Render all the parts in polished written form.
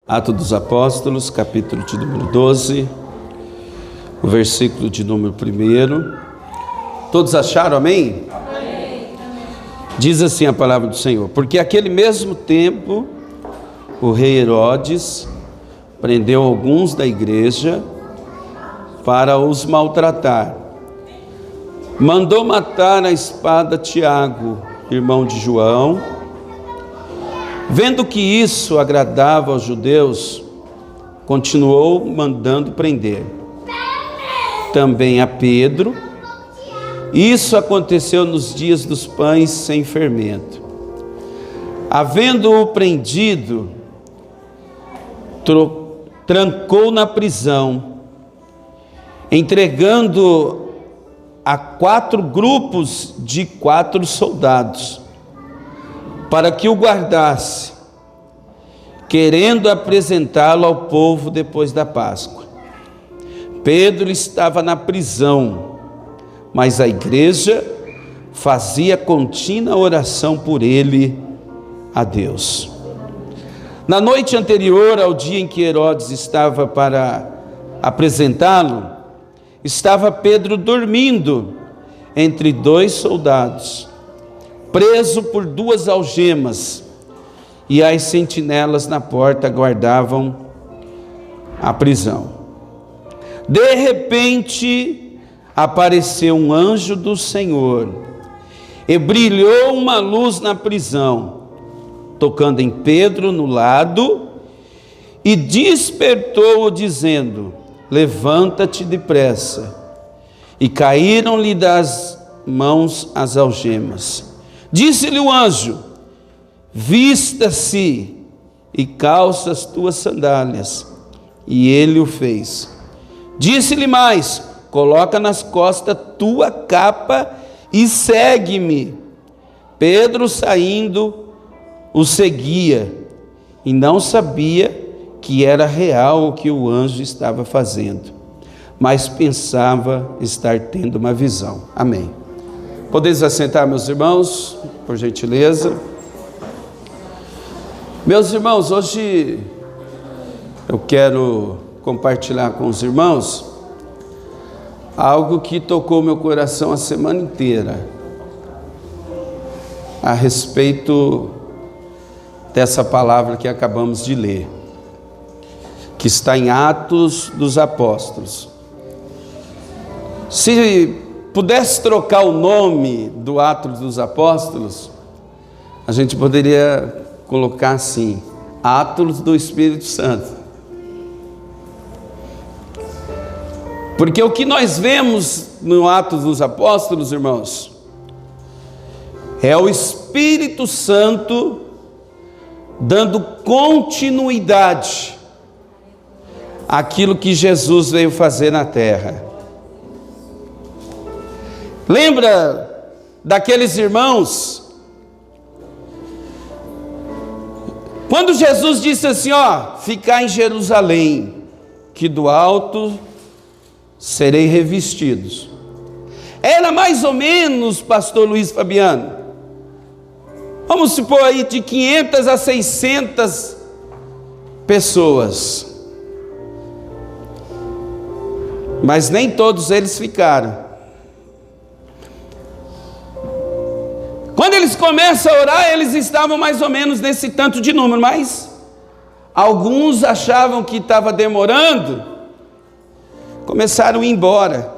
Atos dos Apóstolos, capítulo de número 12, o versículo de número 1. Todos acharam, amém? Amém. Diz assim a palavra do Senhor: porque aquele mesmo tempo o rei Herodes prendeu alguns da igreja para os maltratar. Mandou matar a espada Tiago, irmão de João. Vendo que isso agradava aos judeus, continuou mandando prender também a Pedro. Isso aconteceu nos dias dos pães sem fermento. Havendo-o prendido, trancou na prisão, entregando a 4 grupos de 4 soldados, para que o guardasse, querendo apresentá-lo ao povo depois da Páscoa. Pedro estava na prisão, mas a igreja fazia contínua oração por ele a Deus. Na noite anterior ao dia em que Herodes estava para apresentá-lo, estava Pedro dormindo entre 2 soldados, preso por 2 algemas, e as sentinelas na porta guardavam a prisão. De repente apareceu um anjo do Senhor e brilhou uma luz na prisão, tocando em Pedro no lado, e despertou-o dizendo: levanta-te depressa. E caíram-lhe das mãos as algemas. Disse-lhe o anjo: vista-se e calça as tuas sandálias. E ele o fez. Disse-lhe mais: coloca nas costas tua capa e segue-me. Pedro, saindo, o seguia, e não sabia que era real o que o anjo estava fazendo, mas pensava estar tendo uma visão. Amém. Podeis assentar, meus irmãos, por gentileza. Meus irmãos, hoje eu quero compartilhar com os irmãos algo que tocou meu coração a semana inteira, a respeito dessa palavra que acabamos de ler, que está em Atos dos Apóstolos. Se pudesse trocar o nome do Atos dos Apóstolos, a gente poderia colocar assim: Atos do Espírito Santo. Porque o que nós vemos no Atos dos Apóstolos, irmãos, é o Espírito Santo dando continuidade àquilo que Jesus veio fazer na terra. Lembra daqueles irmãos? Quando Jesus disse assim, ficar em Jerusalém, que do alto serei revestidos. Era mais ou menos, pastor Luiz Fabiano, vamos supor aí de 500 a 600 pessoas. Mas nem todos eles ficaram. Quando eles começam a orar, eles estavam mais ou menos nesse tanto de número, mas alguns achavam que estava demorando, começaram a ir embora.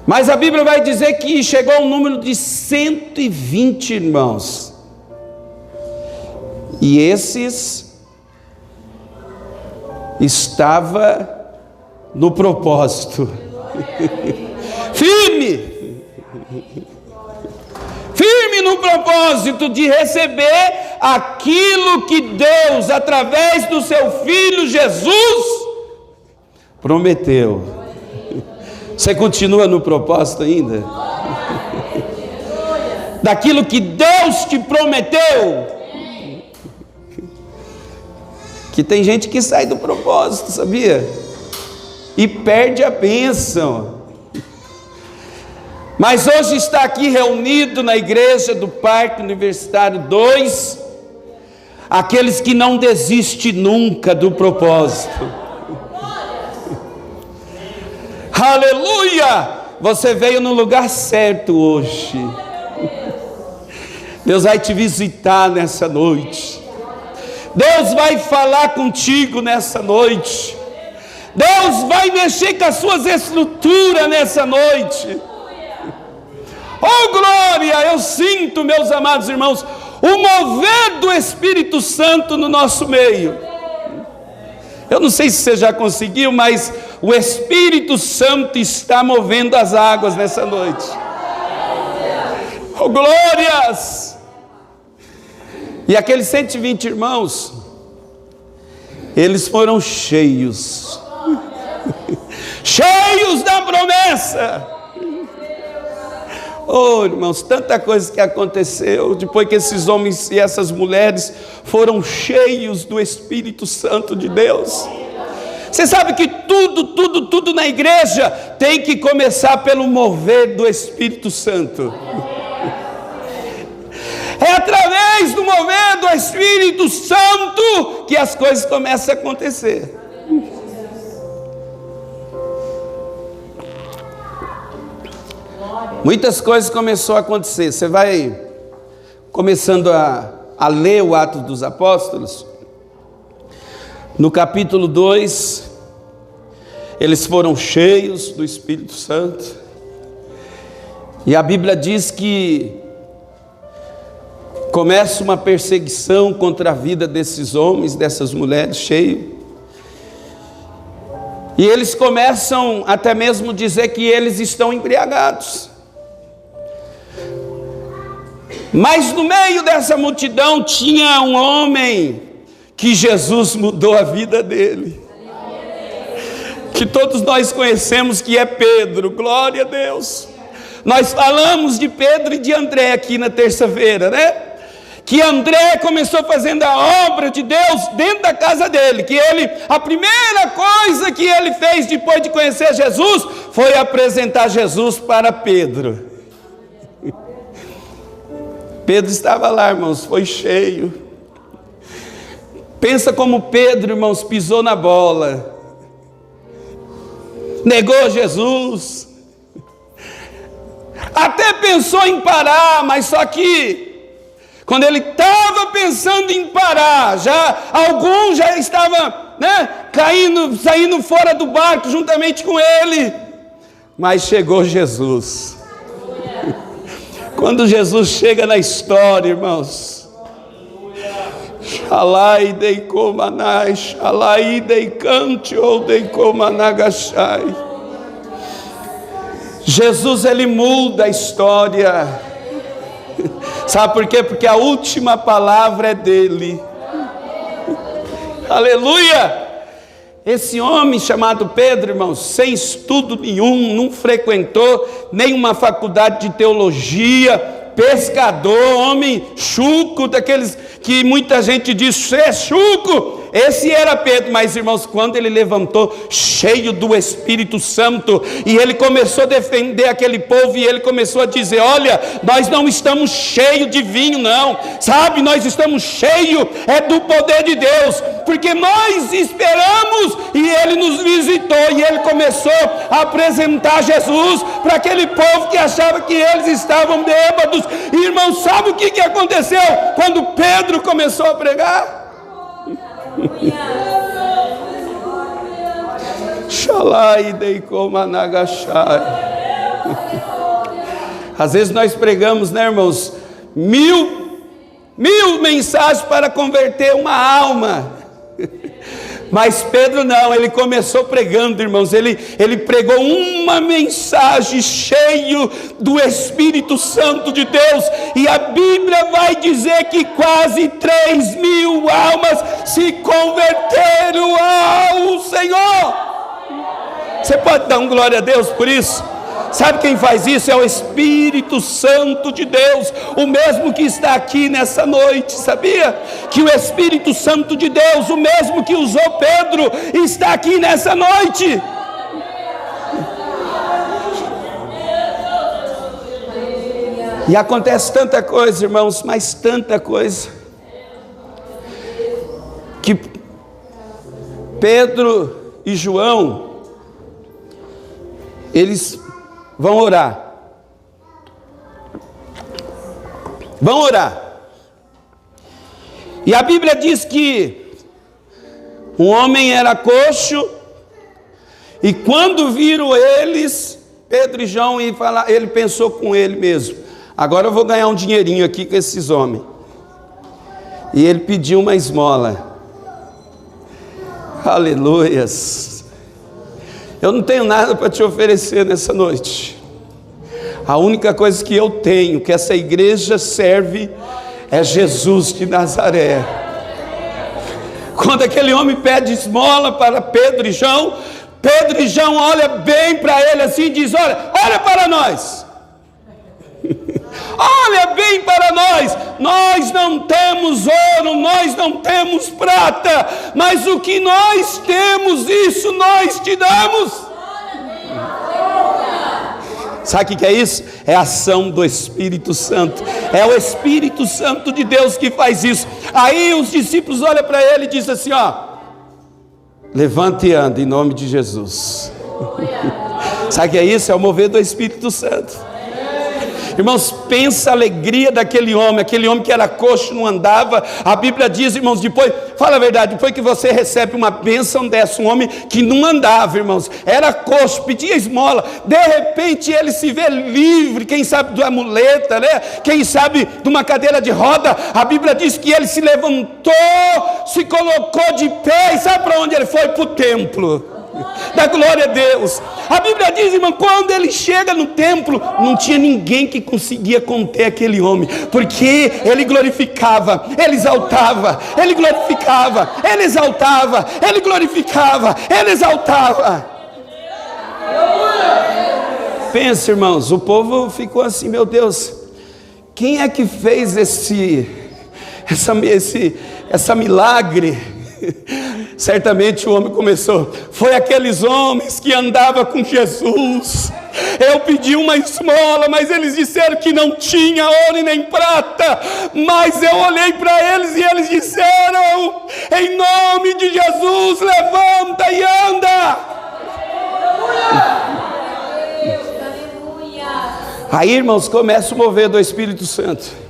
Mas a Bíblia vai dizer que chegou ao número de 120 irmãos. E esses estavam no propósito. Firme no propósito de receber aquilo que Deus, através do seu Filho Jesus, prometeu. Você continua no propósito ainda? Daquilo que Deus te prometeu. Que tem gente que sai do propósito, sabia? E perde a bênção. Mas hoje está aqui reunido na igreja do Parque Universitário 2, aqueles que não desistem nunca do propósito. Aleluia! Você veio no lugar certo hoje. Deus vai te visitar nessa noite. Deus vai falar contigo nessa noite. Deus vai mexer com as suas estruturas nessa noite. Oh glória, eu sinto, meus amados irmãos, o mover do Espírito Santo no nosso meio. Eu não sei se você já conseguiu, mas o Espírito Santo está movendo as águas nessa noite. Oh glórias! E aqueles 120 irmãos, eles foram cheios, cheios da promessa. Oh irmãos, tanta coisa que aconteceu depois que esses homens e essas mulheres foram cheios do Espírito Santo de Deus. Você sabe que tudo na igreja tem que começar pelo mover do Espírito Santo. É através do mover do Espírito Santo que as coisas começam a acontecer. Muitas coisas começaram a acontecer. Você vai começando a ler o Atos dos Apóstolos. No capítulo 2, eles foram cheios do Espírito Santo. E a Bíblia diz que começa uma perseguição contra a vida desses homens, dessas mulheres cheios. E eles começam até mesmo a dizer que eles estão embriagados. Mas no meio dessa multidão tinha um homem que Jesus mudou a vida dele, que todos nós conhecemos, que é Pedro. Glória a Deus. Nós falamos de Pedro e de André aqui na terça-feira, né? Que André começou fazendo a obra de Deus dentro da casa dele, que a primeira coisa que ele fez depois de conhecer Jesus foi apresentar Jesus para Pedro. Pedro estava lá, irmãos, foi cheio. Pensa como Pedro, irmãos, pisou na bola, negou Jesus, até pensou em parar, mas só que quando ele estava pensando em parar, alguns já estavam, saindo fora do barco juntamente com ele, mas chegou Jesus. Quando Jesus chega na história, irmãos, Shalai dei komanai, shalai dei cante ou dei komanagashai. Jesus, ele muda a história. Sabe por quê? Porque a última palavra é dele. Aleluia! Esse homem chamado Pedro, irmãos, sem estudo nenhum, não frequentou nenhuma faculdade de teologia, pescador, homem chuco, daqueles que muita gente diz, você é chuco. Esse era Pedro, mas irmãos, quando ele levantou, cheio do Espírito Santo, e ele começou a defender aquele povo, e ele começou a dizer, olha, nós não estamos cheios de vinho não, sabe, nós estamos cheios do poder de Deus, porque nós esperamos, e ele nos visitou, e ele começou a apresentar Jesus para aquele povo que achava que eles estavam bêbados. E irmãos, sabe o que aconteceu quando Pedro começou a pregar? Shalai dei komanagashai. Às vezes nós pregamos, né, irmãos, mil mensagens para converter uma alma. Mas Pedro não, ele começou pregando, irmãos, ele pregou uma mensagem cheio do Espírito Santo de Deus, e a Bíblia vai dizer que quase 3.000 almas se converteram ao Senhor. Você pode dar um glória a Deus por isso? Sabe quem faz isso? É o Espírito Santo de Deus, o mesmo que está aqui nessa noite, sabia? Que o Espírito Santo de Deus, o mesmo que usou Pedro, está aqui nessa noite. E acontece tanta coisa, irmãos, mas tanta coisa. que Pedro e João, eles vão orar. Vão orar. E a Bíblia diz que um homem era coxo, e quando viram eles, Pedro e João, ele pensou com ele mesmo: agora eu vou ganhar um dinheirinho aqui com esses homens. E ele pediu uma esmola. Aleluias. Eu não tenho nada para te oferecer nessa noite. A única coisa que eu tenho, que essa igreja serve, é Jesus de Nazaré. Quando aquele homem pede esmola para Pedro e João olha bem para ele assim e diz: olha para nós. Olha bem para nós. Nós não temos ouro, nós não temos prata, mas o que nós temos, isso nós te damos. Sabe o que é isso? É a ação do Espírito Santo. É o Espírito Santo de Deus que faz isso. Aí os discípulos olham para ele e dizem assim: levante e anda em nome de Jesus. Sabe o que é isso? É o mover do Espírito Santo. Irmãos, pensa a alegria daquele homem que era coxo, não andava. A Bíblia diz, irmãos, depois, fala a verdade, depois que você recebe uma bênção dessa, um homem que não andava, irmãos, era coxo, pedia esmola, de repente ele se vê livre, quem sabe de uma muleta, né? Quem sabe de uma cadeira de roda. A Bíblia diz que ele se levantou, se colocou de pé, e sabe para onde ele foi? Para o templo da glória a Deus. A Bíblia diz, irmão, quando ele chega no templo, não tinha ninguém que conseguia conter aquele homem, porque ele glorificava, ele exaltava, ele glorificava, ele exaltava, ele glorificava, ele exaltava. Pensa, irmãos, o povo ficou assim: meu Deus, quem é que fez essa milagre? Certamente o homem começou: foi aqueles homens que andavam com Jesus. Eu pedi uma esmola, mas eles disseram que não tinha ouro e nem prata. Mas eu olhei para eles e eles disseram: em nome de Jesus, levanta e anda. Aí, irmãos, começa o mover do Espírito Santo.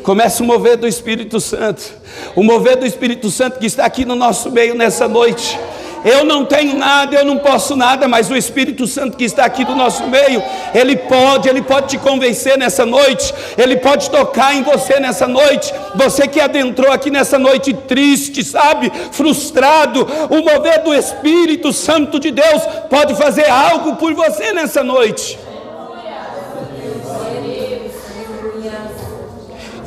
Começa o mover do Espírito Santo. O mover do Espírito Santo que está aqui no nosso meio nessa noite. Eu não tenho nada, eu não posso nada, mas o Espírito Santo que está aqui do nosso meio, Ele pode te convencer nessa noite. Ele pode tocar em você nessa noite. Você que adentrou aqui nessa noite triste, sabe, frustrado, o mover do Espírito Santo de Deus pode fazer algo por você nessa noite.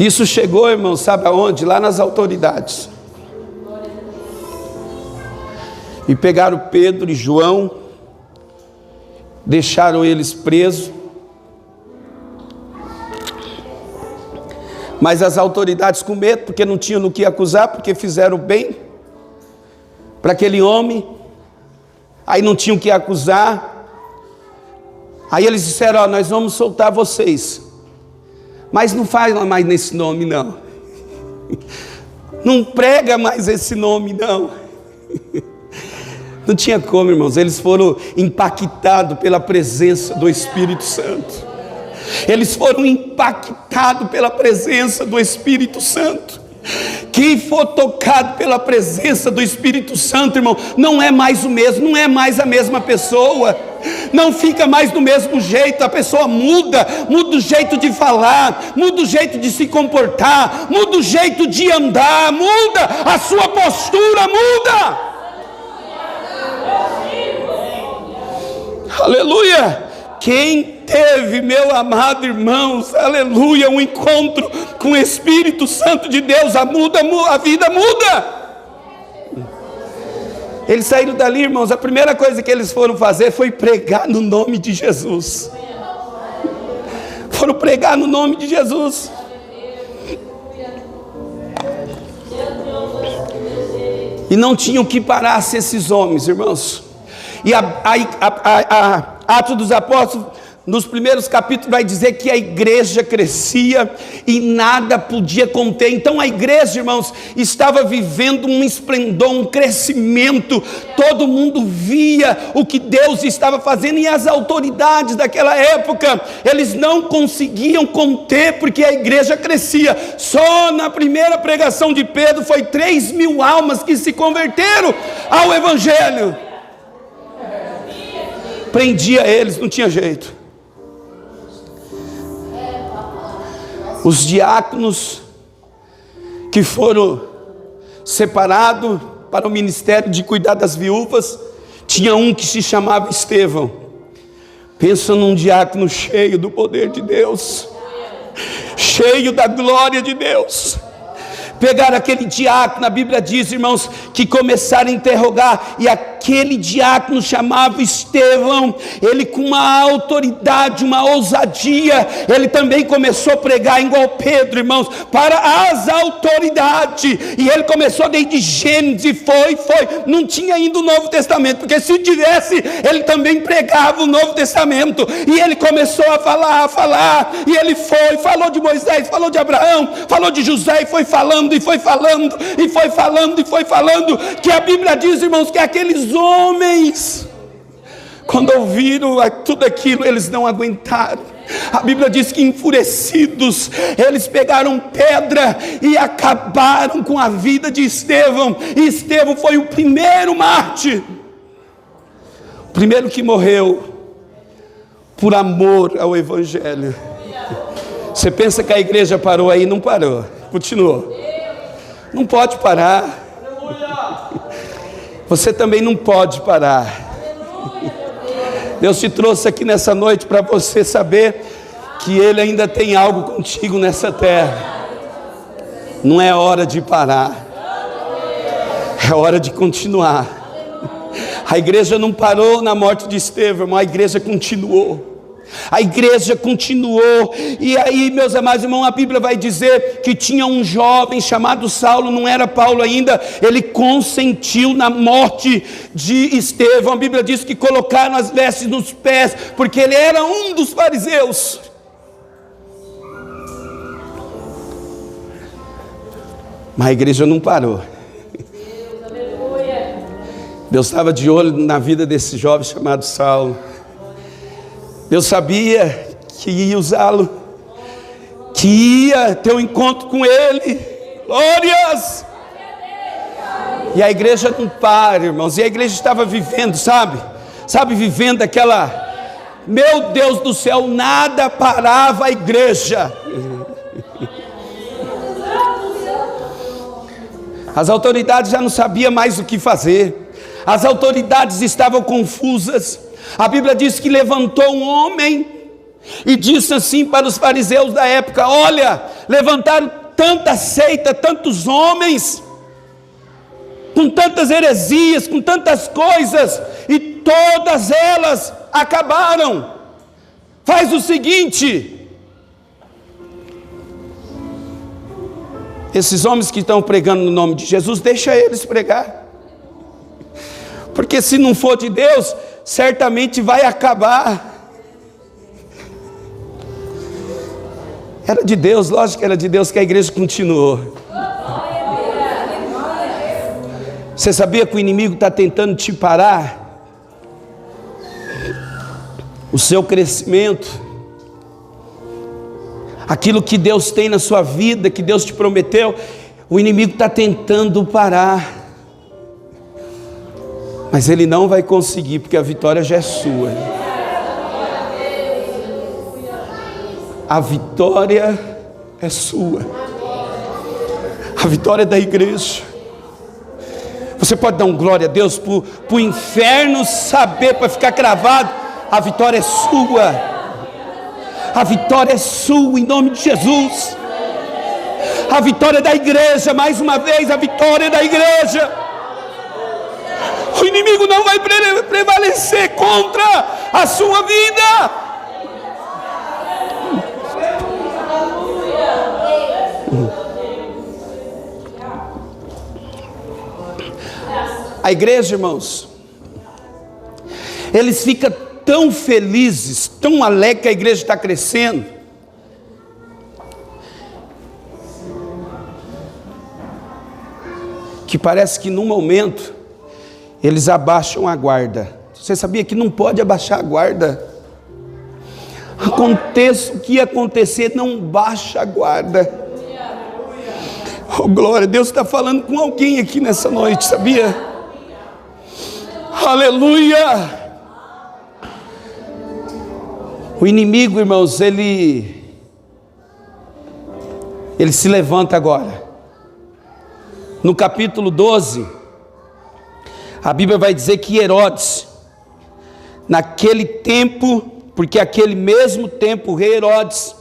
Isso chegou, irmão, sabe aonde? Lá nas autoridades. E pegaram Pedro e João, deixaram eles presos. Mas as autoridades com medo, porque não tinham no que acusar, porque fizeram bem para aquele homem. Aí não tinham o que acusar. Aí eles disseram: nós vamos soltar vocês. Mas não fala mais nesse nome, não. Não prega mais esse nome, não. Não tinha como, irmãos. Eles foram impactados pela presença do Espírito Santo. Eles foram impactados pela presença do Espírito Santo. Quem for tocado pela presença do Espírito Santo, irmão, não é mais o mesmo, não é mais a mesma pessoa. Não fica mais do mesmo jeito, a pessoa muda o jeito de falar, muda o jeito de se comportar, muda o jeito de andar, muda a sua postura, muda. Aleluia! Quem teve, meu amado irmãos, aleluia, um encontro com o Espírito Santo de Deus, a vida muda. Eles saíram dali, irmãos, a primeira coisa que eles foram fazer foi pregar no nome de Jesus. Foram pregar no nome de Jesus. E não tinham que parasse esses homens, irmãos. E Atos dos Apóstolos nos primeiros capítulos vai dizer que a igreja crescia e nada podia conter. Então a igreja, irmãos, estava vivendo um esplendor, um crescimento. Todo mundo via o que Deus estava fazendo, e as autoridades daquela época, eles não conseguiam conter, porque a igreja crescia. Só na primeira pregação de Pedro foi 3.000 almas que se converteram ao evangelho. Prendia eles, não tinha jeito. Os diáconos que foram separados para o ministério de cuidar das viúvas, tinha um que se chamava Estevão. Pensa num diácono cheio do poder de Deus, cheio da glória de Deus. Pegaram aquele diácono, a Bíblia diz, irmãos, que começaram a interrogar, e aquele diácono chamava Estevão, ele com uma autoridade, uma ousadia, ele também começou a pregar igual Pedro, irmãos, para as autoridades, e ele começou desde Gênesis, e foi, não tinha ainda o Novo Testamento, porque se tivesse, ele também pregava o Novo Testamento, e ele começou a falar, e ele falou de Moisés, falou de Abraão, falou de José, e foi falando, que a Bíblia diz, irmãos, que aqueles homens, quando ouviram tudo aquilo, eles não aguentaram. A Bíblia diz que enfurecidos, eles pegaram pedra e acabaram com a vida de Estevão. E Estevão foi o primeiro mártir, o primeiro que morreu por amor ao evangelho. Você pensa que a igreja parou aí? Não parou, continuou. Não pode parar. Você também não pode parar. Deus te trouxe aqui nessa noite para você saber que Ele ainda tem algo contigo nessa terra. Não é hora de parar, é hora de continuar. A igreja não parou na morte de Estevão, a igreja continuou. A igreja continuou. E aí, meus amados irmãos, a Bíblia vai dizer que tinha um jovem chamado Saulo, não era Paulo ainda, ele consentiu na morte de Estevão. A Bíblia diz que colocaram as vestes nos pés, porque ele era um dos fariseus. Mas a igreja não parou. Deus estava de olho na vida desse jovem chamado Saulo. Deus sabia que ia usá-lo, que ia ter um encontro com ele. Glórias! E a igreja não para, irmãos. E a igreja estava vivendo, sabe, vivendo aquela, meu Deus do céu, nada parava a igreja. As autoridades já não sabiam mais o que fazer. As autoridades estavam confusas. A Bíblia diz que levantou um homem e disse assim para os fariseus da época: olha, levantaram tanta seita, tantos homens, com tantas heresias, com tantas coisas, e todas elas acabaram. Faz o seguinte: esses homens que estão pregando no nome de Jesus, deixa eles pregar, porque se não for de Deus, certamente vai acabar. Era de Deus, lógico que era de Deus, que a igreja continuou. Você sabia que o inimigo está tentando te parar? O seu crescimento, aquilo que Deus tem na sua vida, que Deus te prometeu, o inimigo está tentando parar. Mas ele não vai conseguir, porque a vitória já é sua. A vitória é sua. A vitória é da igreja. Você pode dar um glória a Deus para o inferno saber, para ficar cravado. A vitória é sua. A vitória é sua, em nome de Jesus. A vitória é da igreja, mais uma vez, a vitória é da igreja. O inimigo não vai prevalecer contra a sua vida. A igreja, irmãos, eles ficam tão felizes, tão alegres que a igreja está crescendo, que parece que num momento eles abaixam a guarda. Você sabia que não pode abaixar a guarda? Aconteça o que acontecer, não baixa a guarda. Oh, glória, Deus está falando com alguém aqui nessa noite, sabia? Aleluia! O inimigo, irmãos, ele se levanta agora. No capítulo 12, a Bíblia vai dizer que Herodes, naquele tempo, porque aquele mesmo tempo o rei Herodes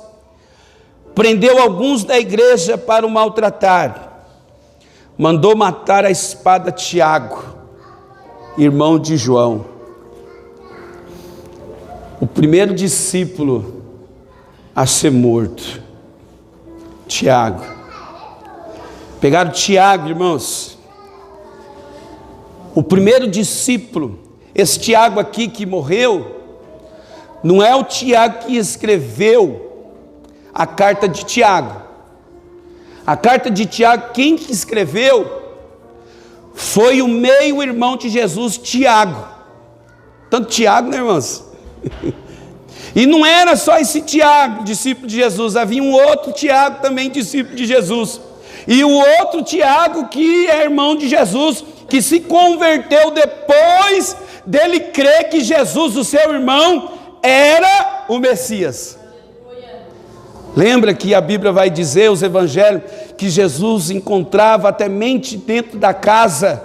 prendeu alguns da igreja para o maltratar, mandou matar a espada Tiago, irmão de João, o primeiro discípulo a ser morto. Tiago. Pegaram Tiago, irmãos, o primeiro discípulo. Esse Tiago aqui que morreu não é o Tiago que escreveu a carta de Tiago. A carta de Tiago, quem que escreveu foi o meio-irmão de Jesus, Tiago. Tanto Tiago, né, irmãos? E não era só esse Tiago, discípulo de Jesus, havia um outro Tiago também, discípulo de Jesus. E o outro Tiago, que é irmão de Jesus, que se converteu depois dele crer que Jesus, o seu irmão, era o Messias. Lembra que a Bíblia vai dizer, os evangelhos, que Jesus encontrava até mente dentro da casa.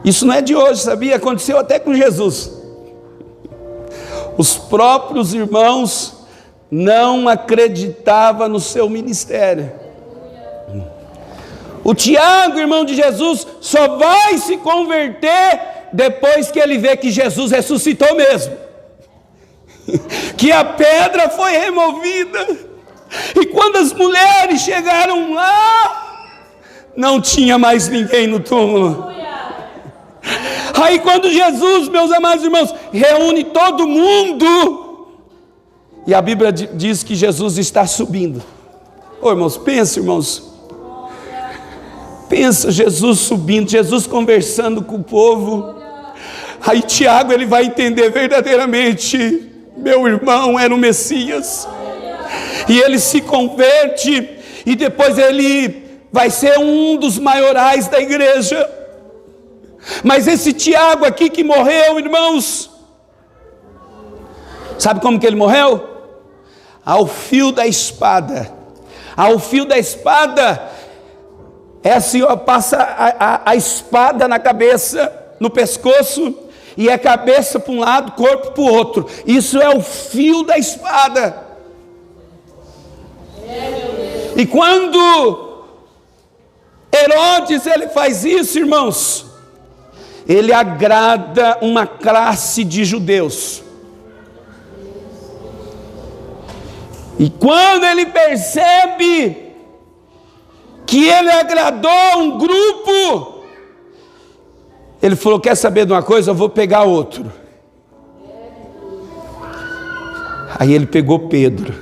Isso não é de hoje, sabia? Aconteceu até com Jesus. Os próprios irmãos não acreditavam no seu ministério. O Tiago, irmão de Jesus, só vai se converter depois que ele vê que Jesus ressuscitou mesmo, que a pedra foi removida. E quando as mulheres chegaram lá, não tinha mais ninguém no túmulo. Aí quando Jesus, meus amados irmãos, reúne todo mundo, e a Bíblia diz que Jesus está subindo. Ô irmãos, pensa, irmãos, pensa Jesus subindo, Jesus conversando com o povo. Aí Tiago, ele vai entender verdadeiramente, meu irmão era o Messias, e ele se converte, e depois ele vai ser um dos maiorais da igreja. Mas esse Tiago aqui que morreu, irmãos, sabe como que ele morreu? Ao fio da espada. Ao fio da espada, é assim, ó, passa a espada na cabeça, no pescoço, e é cabeça para um lado, corpo para o outro. Isso é o fio da espada. E quando Herodes ele faz isso, irmãos, ele agrada uma classe de judeus. E quando ele percebe que ele agradou um grupo, ele falou, quer saber de uma coisa? Eu vou pegar outro. Aí ele pegou Pedro.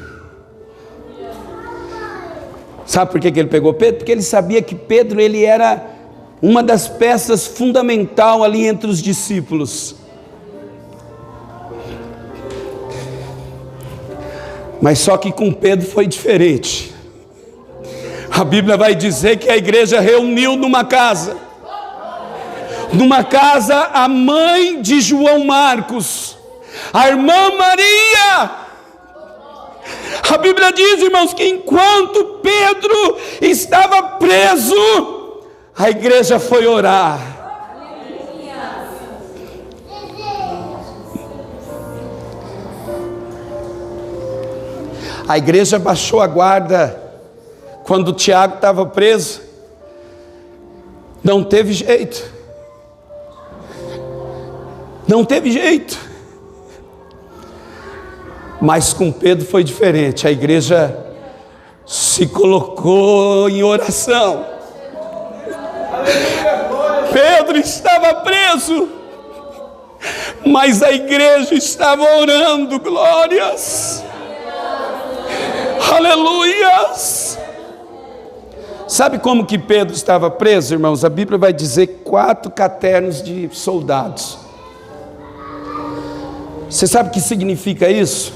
Sabe por que ele pegou Pedro? Porque ele sabia que Pedro ele era uma das peças fundamentais ali entre os discípulos. Mas só que com Pedro foi diferente. A Bíblia vai dizer que a igreja reuniu numa casa a mãe de João Marcos, a irmã Maria. A Bíblia diz, irmãos, que enquanto Pedro estava preso, a igreja foi orar. A igreja baixou a guarda quando Tiago estava preso. Não teve jeito. Não teve jeito. Mas com Pedro foi diferente. A igreja se colocou em oração. Pedro estava preso. mas a igreja estava orando, glórias, aleluias. Sabe como que Pedro estava preso, irmãos? A Bíblia vai dizer 4 caternos de soldados. Você sabe o que significa isso?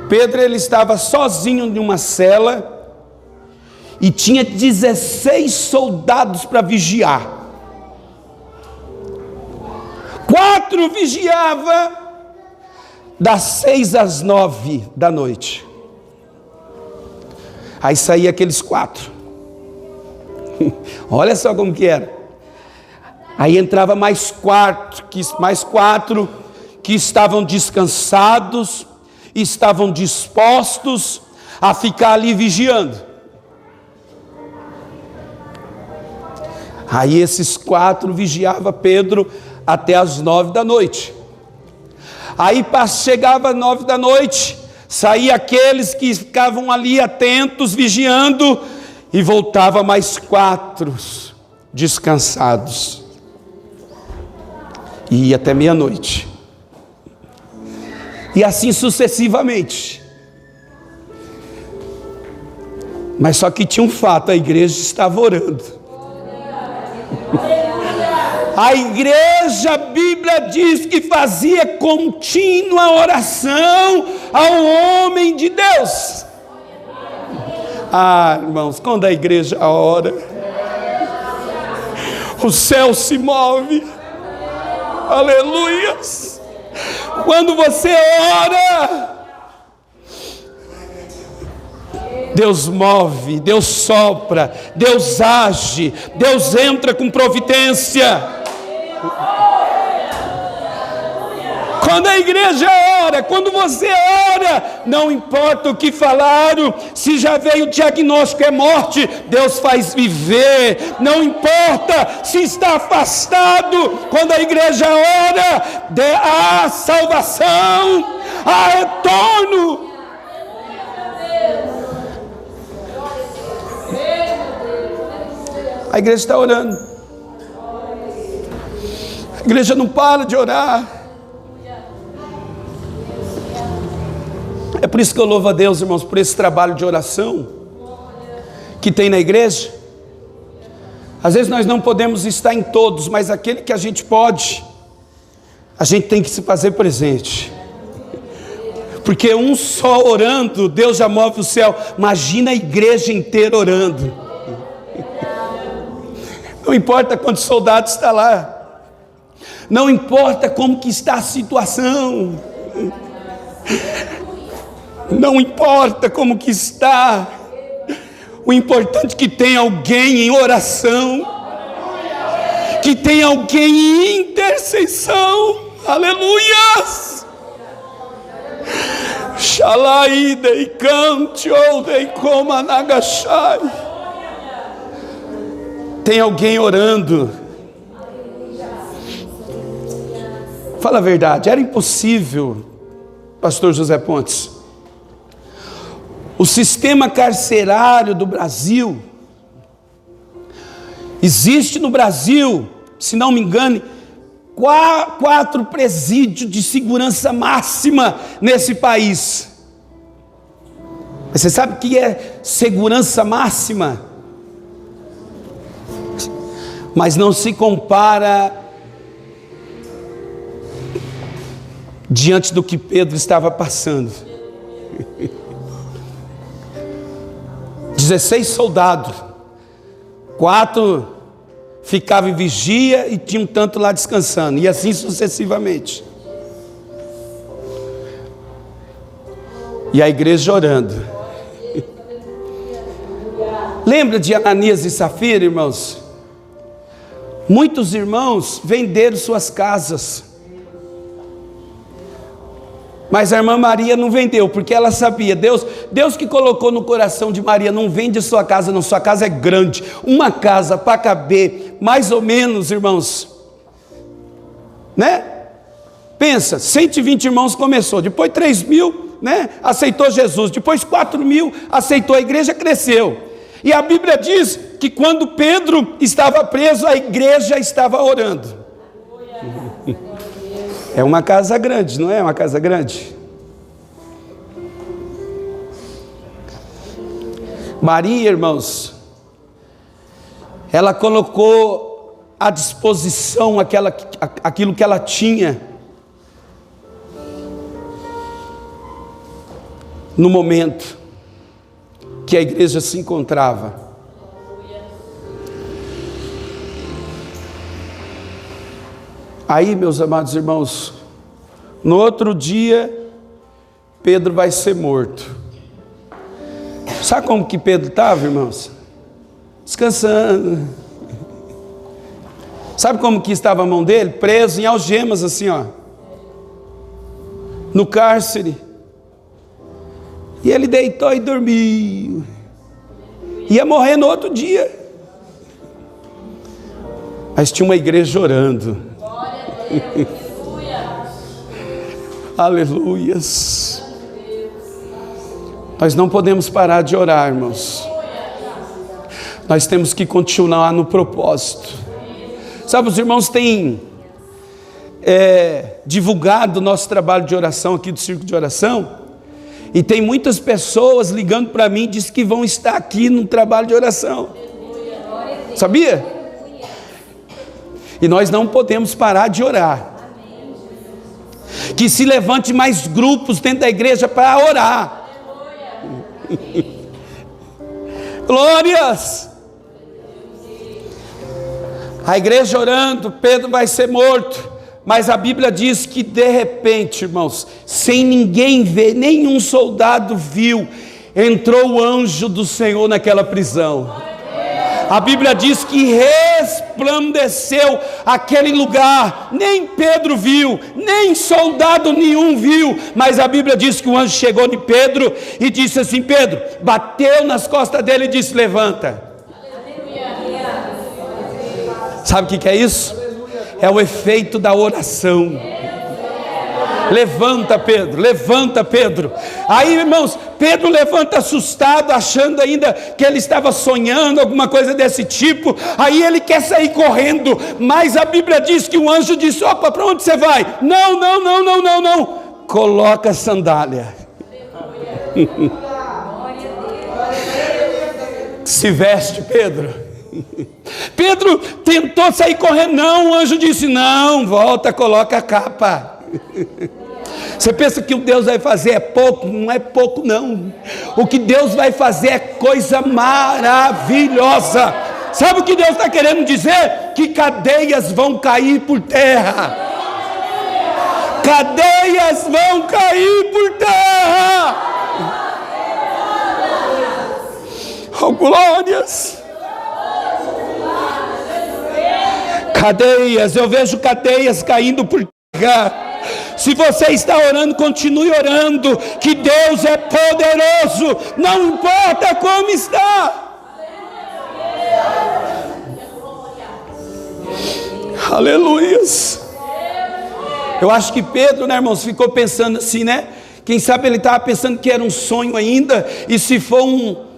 Pedro, ele estava sozinho em uma cela e tinha 16 soldados para vigiar. 4 vigiava das 6 às 9 da noite. Aí saía aqueles 4. Olha só como que era. Aí entrava mais 4 que estavam descansados, estavam dispostos a ficar ali vigiando. Aí esses 4 vigiava Pedro até as 9 da noite. Aí chegava às 9 da noite, saía aqueles que ficavam ali atentos, vigiando, e voltava mais 4 descansados. E ia até meia-noite. E assim sucessivamente. Mas só que tinha um fato, a igreja estava orando. A igreja, a Bíblia diz que fazia contínua oração ao homem de Deus. Ah, irmãos, quando a igreja ora, o céu se move. Aleluias. Quando você ora, Deus move, Deus sopra, Deus age, Deus entra com providência. Quando a igreja ora, quando você ora, não importa o que falaram, se já veio o diagnóstico é morte, Deus faz viver. Não importa se está afastado, quando a igreja ora, há salvação, há retorno. A igreja está orando. A igreja não para de orar. É por isso que eu louvo a Deus, irmãos, por esse trabalho de oração que tem na igreja. Às vezes nós não podemos estar em todos, mas aquele que a gente pode, a gente tem que se fazer presente. Porque um só orando, Deus já move o céu. Imagina a igreja inteira orando. Não importa quantos soldados está lá. Não importa como que está a situação. Não importa como que está. O importante é que tem alguém em oração, que tem alguém em intercessão. Aleluias. Shalai dei cante ou dei coma nagashai. Tem alguém orando. Fala a verdade, era impossível, pastor José Pontes. O sistema carcerário do Brasil, existe no Brasil, se não me engano, 4 presídios de segurança máxima nesse país. Mas você sabe o que é segurança máxima? Mas não se compara diante do que Pedro estava passando. 16 soldados, 4 ficavam em vigia e tinha um tanto lá descansando, e assim sucessivamente. E a igreja orando. Lembra de Ananias e Safira, irmãos? Muitos irmãos venderam suas casas, mas a irmã Maria não vendeu, porque ela sabia, Deus que colocou no coração de Maria, não vende sua casa não, sua casa é grande, uma casa para caber, mais ou menos, irmãos, né? Pensa, 120 irmãos começou, depois 3.000, né? Aceitou Jesus, depois 4.000, aceitou, a igreja cresceu, e a Bíblia diz que quando Pedro estava preso, a igreja estava orando. É uma casa grande, não é uma casa grande? Maria, irmãos, ela colocou à disposição aquilo que ela tinha no momento que a igreja se encontrava. Aí, meus amados irmãos, no outro dia, Pedro vai ser morto. Sabe como que Pedro estava, irmãos? Descansando. Sabe como que estava a mão dele? Preso em algemas assim, ó. No cárcere. E ele deitou e dormiu. Ia morrer no outro dia. Mas tinha uma igreja orando. Aleluias. Nós não podemos parar de orar, irmãos. Nós temos que continuar no propósito. Sabe, os irmãos têm divulgado o nosso trabalho de oração aqui do Círculo de Oração. E tem muitas pessoas ligando para mim, diz que vão estar aqui no trabalho de oração. Sabia? E nós não podemos parar de orar. Que se levante mais grupos dentro da igreja para orar. Glórias! A igreja orando, Pedro vai ser morto. Mas a Bíblia diz que de repente, irmãos, sem ninguém ver, nenhum soldado viu, entrou o anjo do Senhor naquela prisão. A Bíblia diz que resplandeceu aquele lugar, nem Pedro viu, nem soldado nenhum viu, mas a Bíblia diz que o anjo chegou em Pedro e disse assim: Pedro, bateu nas costas dele e disse: levanta. Sabe o que é isso? É o efeito da oração. Levanta, Pedro, levanta, Pedro. Aí, irmãos, Pedro levanta assustado, achando ainda que ele estava sonhando, alguma coisa desse tipo. Aí ele quer sair correndo, mas a Bíblia diz que o anjo disse: opa, para onde você vai? Não, não, não, não, não, não. Coloca a sandália. Se veste, Pedro. Pedro tentou sair correndo, não, o anjo disse: não, volta, coloca a capa. Você pensa que o que Deus vai fazer é pouco? Não é pouco, não. O que Deus vai fazer é coisa maravilhosa. Sabe o que Deus está querendo dizer? Que cadeias vão cair por terra. Cadeias vão cair por terra. Oh, glórias. Cadeias, eu vejo cadeias caindo por terra. Se você está orando, continue orando, que Deus é poderoso, não importa como está. Aleluias. Eu acho que Pedro, né, irmãos, ficou pensando assim, né? Quem sabe ele estava pensando que era um sonho ainda, e se for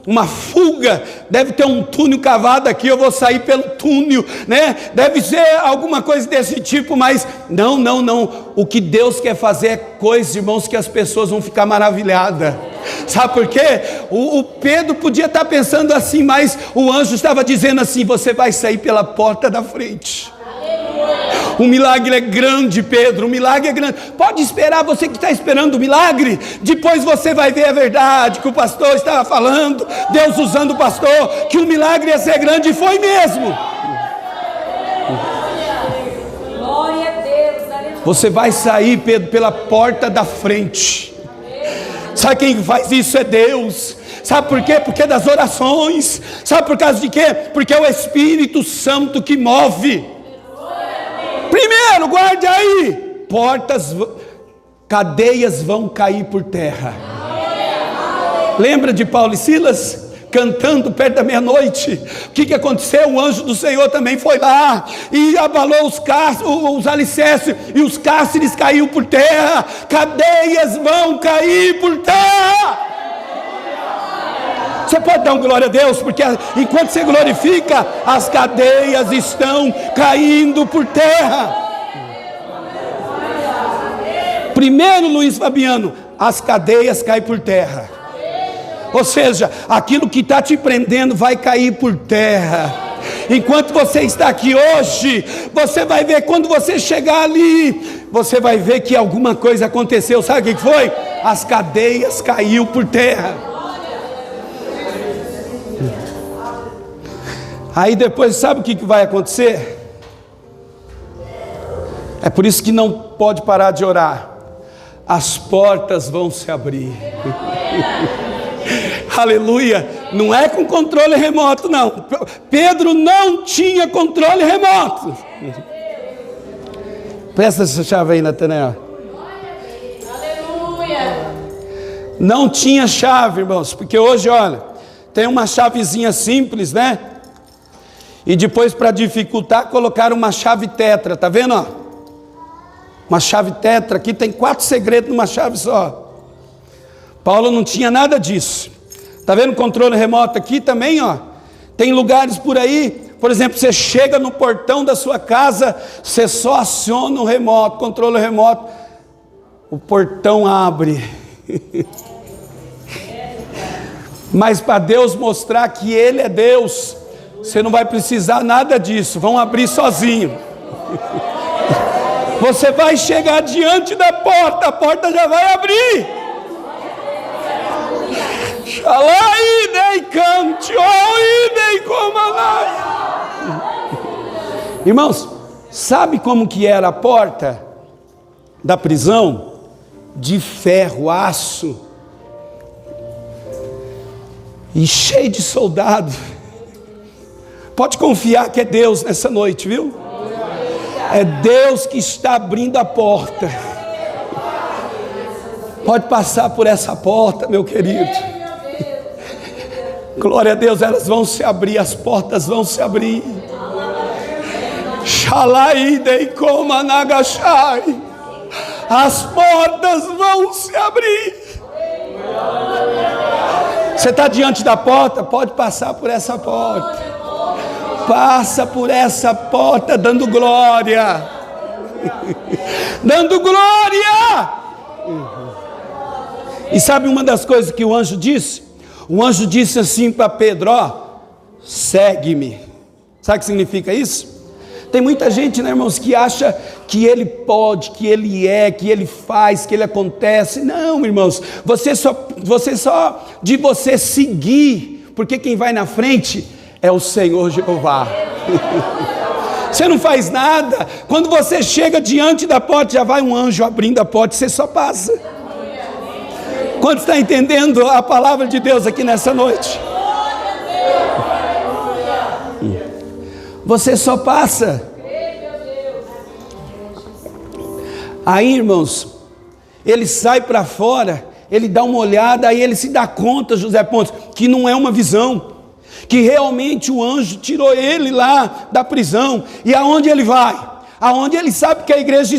uma fuga, deve ter um túnel cavado aqui, eu vou sair pelo túnel, né? Deve ser alguma coisa desse tipo, mas não, não, não. O que Deus quer fazer é coisa, irmãos, que as pessoas vão ficar maravilhadas. Sabe por quê? O Pedro podia estar pensando assim, mas o anjo estava dizendo assim: você vai sair pela porta da frente. O milagre é grande, Pedro, o milagre é grande. Pode esperar, você que está esperando o milagre, depois você vai ver a verdade que o pastor estava falando, Deus usando o pastor, que o milagre ia ser grande, e foi mesmo. Glória a Deus. Você vai sair, Pedro, pela porta da frente. Sabe quem faz isso? É Deus. Sabe por quê? Porque das orações. Sabe por causa de quê? Porque é o Espírito Santo que move. Primeiro, guarde aí, cadeias vão cair por terra. Lembra de Paulo e Silas cantando perto da meia-noite? O que aconteceu? O anjo do Senhor também foi lá e abalou os alicerces, e os cárceres caiu por terra. Cadeias vão cair por terra. Você pode dar um glória a Deus, porque enquanto você glorifica, as cadeias estão caindo por terra. Primeiro, Luiz Fabiano, as cadeias caem por terra. Ou seja, aquilo que está te prendendo vai cair por terra. Enquanto você está aqui hoje, você vai ver, quando você chegar ali, você vai ver que alguma coisa aconteceu. Sabe o que foi? As cadeias caiu por terra. Aí depois, sabe o que vai acontecer? É por isso que não pode parar de orar. As portas vão se abrir. Aleluia. Não é com controle remoto, não. Pedro não tinha controle remoto. Presta essa chave aí, Natanael. Aleluia. Não tinha chave, irmãos, porque hoje, olha, tem uma chavezinha simples, né? E depois, para dificultar, colocaram uma chave tetra, tá vendo, ó? Uma chave tetra, aqui tem 4 segredos numa chave só. Paulo não tinha nada disso. Tá vendo o controle remoto aqui também, ó? Tem lugares por aí, por exemplo, você chega no portão da sua casa, você só aciona o remoto, controle remoto, o portão abre. Mas para Deus mostrar que Ele é Deus, você não vai precisar nada disso, vão abrir sozinho. Você vai chegar diante da porta, a porta já vai abrir. Irmãos, sabe como que era a porta da prisão? De ferro, aço, e cheio de soldado. Pode confiar que é Deus nessa noite, viu? É Deus que está abrindo a porta. Pode passar por essa porta, meu querido. Glória a Deus, elas vão se abrir, as portas vão se abrir. As portas vão se abrir. Você está diante da porta? Pode passar por essa porta. Passa por essa porta dando glória. Dando glória. E sabe uma das coisas que o anjo disse? O anjo disse assim para Pedro, ó, segue-me. Sabe o que significa isso? Tem muita gente, né, irmãos, que acha que ele pode, que ele é, que ele faz, que ele acontece. Não, irmãos, você só de você seguir, porque quem vai na frente é o Senhor Jeová. Você não faz nada. Quando você chega diante da porta, já vai um anjo abrindo a porta, você só passa. Quanto está entendendo a palavra de Deus aqui nessa noite? Você só passa. Aí, irmãos, ele sai para fora, ele dá uma olhada, aí ele se dá conta, José Pontes, que não é uma visão, que realmente o anjo tirou ele lá da prisão. E aonde ele vai? Aonde ele sabe que a igreja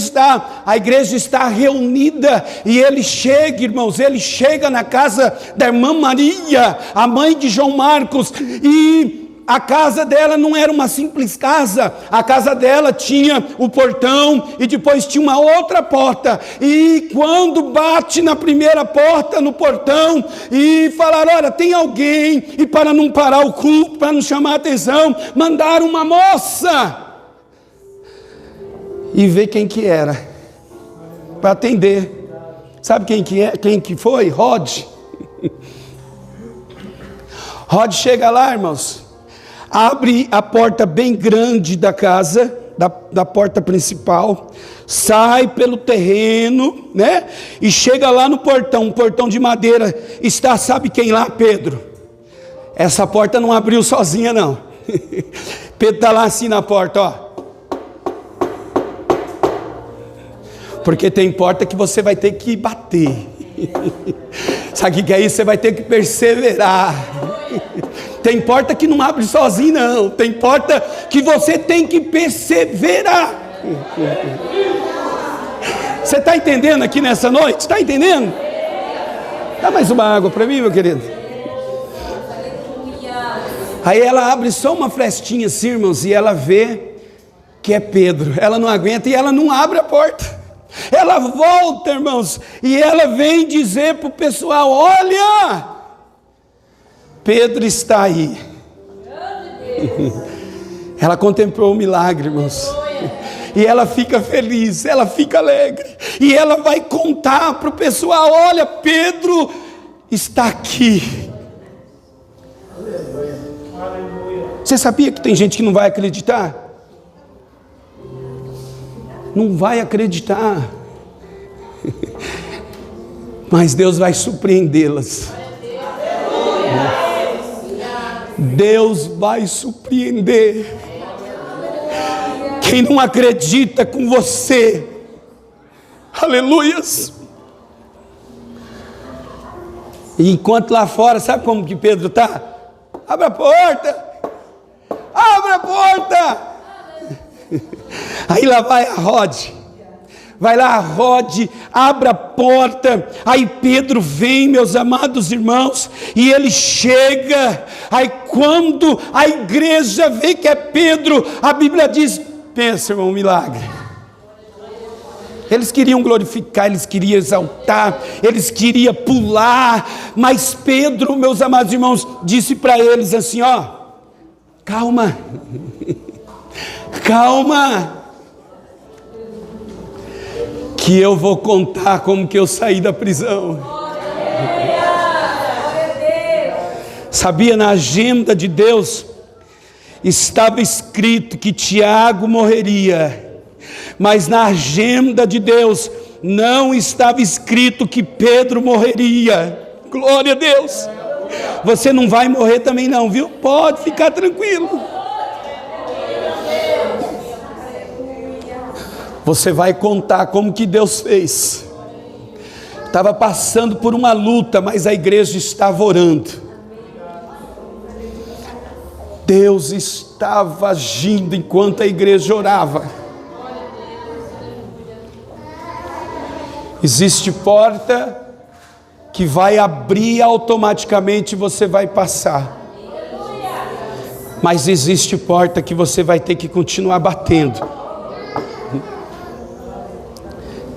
está reunida, e ele chega, irmãos, ele chega na casa da irmã Maria, a mãe de João Marcos, e a casa dela não era uma simples casa, a casa dela tinha o portão e depois tinha uma outra porta, e quando bate na primeira porta, no portão, e falaram, olha, tem alguém, e para não parar o culto, para não chamar a atenção, mandaram uma moça, e ver quem que era, para atender. Sabe quem que foi? Rod. Rod chega lá, irmãos, abre a porta bem grande da casa, da porta principal, sai pelo terreno, né? E chega lá no portão, um portão de madeira, está, sabe quem lá? Pedro. Essa porta não abriu sozinha, não. Pedro está lá assim na porta, ó. Porque tem porta que você vai ter que bater. Sabe o que é isso? Você vai ter que perseverar. Tem porta que não abre sozinho, não. Tem porta que você tem que perseverar. Você está entendendo aqui nessa noite? Está entendendo? Dá mais uma água para mim, meu querido. Aí ela abre só uma frestinha assim, irmãos, e ela vê que é Pedro. Ela não aguenta e ela não abre a porta. Ela volta, irmãos, e ela vem dizer para o pessoal: olha, Pedro está aí. Ela contemplou o milagre, irmãos. E ela fica feliz, ela fica alegre. E ela vai contar para o pessoal: olha, Pedro está aqui. Você sabia que tem gente que não vai acreditar? Não vai acreditar. Mas Deus vai surpreendê-las. Deus vai surpreender. Quem não acredita com você, aleluias. E enquanto lá fora, sabe como que Pedro está? Abra a porta, abra a porta. Aí lá vai a Rode, abre a porta. Aí Pedro vem, meus amados irmãos, e ele chega. Aí quando a igreja vê que é Pedro, a Bíblia diz, pensa, irmão, um milagre. Eles queriam glorificar, eles queriam exaltar, eles queriam pular, mas Pedro, meus amados irmãos, disse para eles assim: ó, calma, calma, que eu vou contar como que eu saí da prisão. Sabia, na agenda de Deus estava escrito que Tiago morreria, mas na agenda de Deus não estava escrito que Pedro morreria. Glória a Deus. Você não vai morrer também não, viu? Pode ficar tranquilo. Você vai contar como que Deus fez. Estava passando por uma luta, mas a igreja estava orando. Deus estava agindo enquanto a igreja orava. Existe porta que vai abrir automaticamente, você vai passar. Mas existe porta que você vai ter que continuar batendo,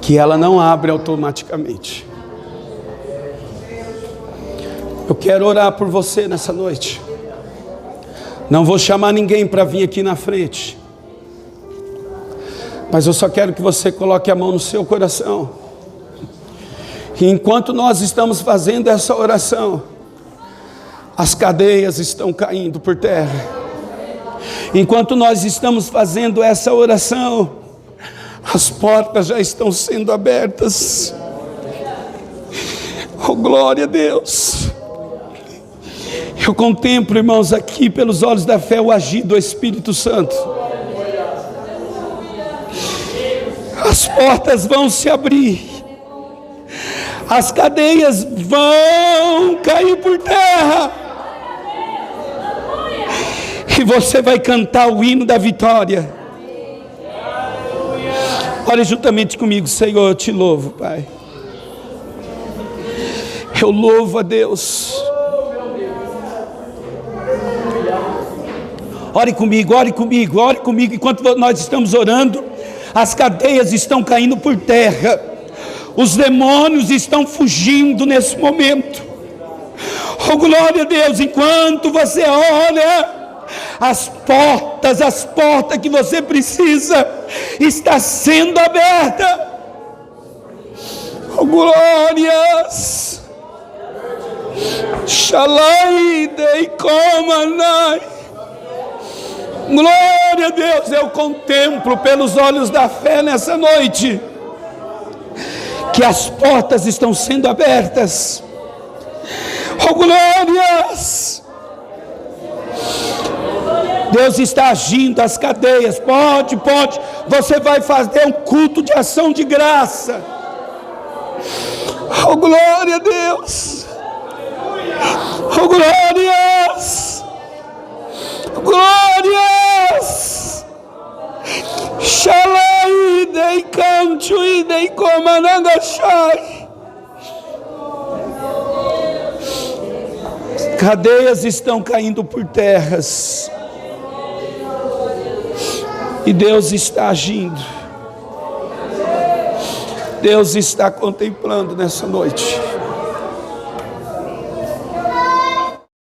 que ela não abre automaticamente. Eu quero orar por você nessa noite. Não vou chamar ninguém para vir aqui na frente, mas eu só quero que você coloque a mão no seu coração. E enquanto nós estamos fazendo essa oração, as cadeias estão caindo por terra. Enquanto nós estamos fazendo essa oração, as portas já estão sendo abertas. Oh, glória a Deus. Eu contemplo, irmãos, aqui pelos olhos da fé o agir do Espírito Santo. As portas vão se abrir. As cadeias vão cair por terra. E você vai cantar o hino da vitória. Ore juntamente comigo. Senhor, eu te louvo, Pai. Eu louvo a Deus. Ore comigo, ore comigo, ore comigo. Enquanto nós estamos orando, as cadeias estão caindo por terra. Os demônios estão fugindo nesse momento. Oh, glória a Deus. Enquanto você ora, as portas que você precisa está sendo aberta. Oh, glórias. Shalai dei comanai. Glória a Deus. Eu contemplo pelos olhos da fé nessa noite que as portas estão sendo abertas. Oh, glórias. Deus está agindo, as cadeias, pode, você vai fazer um culto de ação de graça. Oh, glória a Deus. Oh, glórias. Glórias. Shalai dei canto e dei comanangachai. Cadeias estão caindo por terras. E Deus está agindo. Deus está contemplando nessa noite.